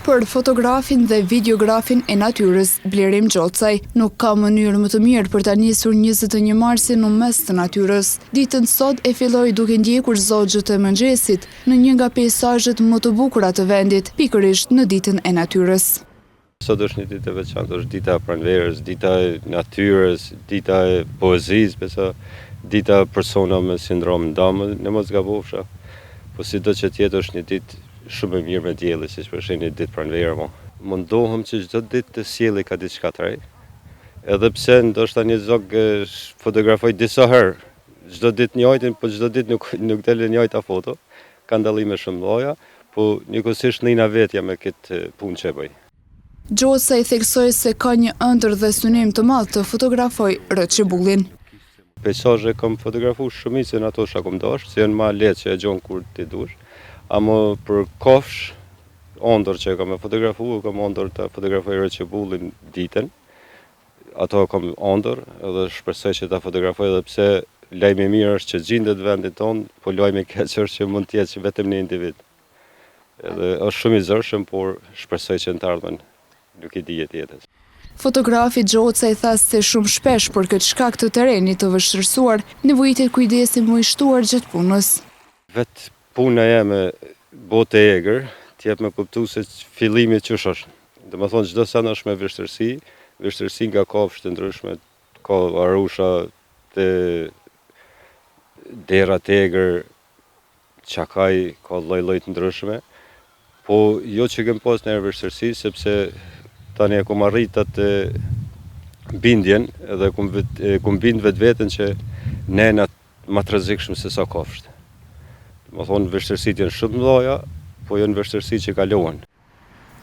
Për fotografin dhe videografin e natyrës, Blerim Gjocaj, nuk ka mënyrë më të mirë për ta nisur 21 marsin në mes të natyrës. Ditën sot e filloi duke ndjekur zogjët e mëngjesit në një nga peizazhet më të bukura të vendit, pikërisht në ditën e natyrës. Sot është një ditë e veçantë, është dita e pranverës, dita e natyrës, dita e poezisë, besa dita e personave me sindrom Down, në mos gabofsha. Po sido që tjetë është një ditë shumë e mirë me dielli, siç për shembull ditë pranverë mo. Mundohem që çdo ditë të sjellë ka diçka të re. Edhe pse ndoshta një zog fotografoj disa herë, çdo ditë të njëjtin, po çdo ditë nuk del e njëjta foto. Ka ndallime shumë lloja, po njëkohësisht nina vetja me këtë punë që bëj. Gjocaj theksoi se ka një ëndër dhe synim të madh të fotografoj Rëçibullin. Peizazhe kam fotografuar shumicën ato që kam dashur, se janë më lehtë që e gjon kur ti dush. Amo për kofsh, ondër që kam fotografuar, kam ondër të fotografoj Rëçibullin ditën. Ato kam ondër, edhe shpresoj që ta fotografoj edhe pse lajmi i mirë është që gjendet vendi tonë, po lajmi i keq është që mund të jetë vetëm një individ. Edhe është shumë i zërshëm, por shpresoj që në të ardhmen nuk i dihet jetës. Fotografi Gjocaj tha se shumë shpesh për këtë shkak të terrenit të vështirësuar, nevojitet kujdesi më i shtuar gjatë punës. Vetë puna jeme botë e egër, t'jep me kuptu se fillimi ç'është është. Domethënë çdo sa është me vështirësi nga kafshë të ndryshme, ka arusha, të dera të egër, çakaj, ka lloj-lloj të ndryshme. Po jo që kem pas në vështirësi, sepse tani e kum arrit atë bindjen edhe kum bind vetveten që ne na më të rrezikshëm se sa kafshët. Më thonë vështirësitë janë shumë mëdha, po janë vështirësi që kalohen.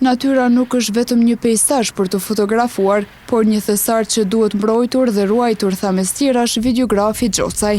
Natyra nuk është vetëm një peizazh për të fotografuar, por një thesar që duhet mbrojtur dhe ruajtur, tha mes tjerash videografi Gjocaj.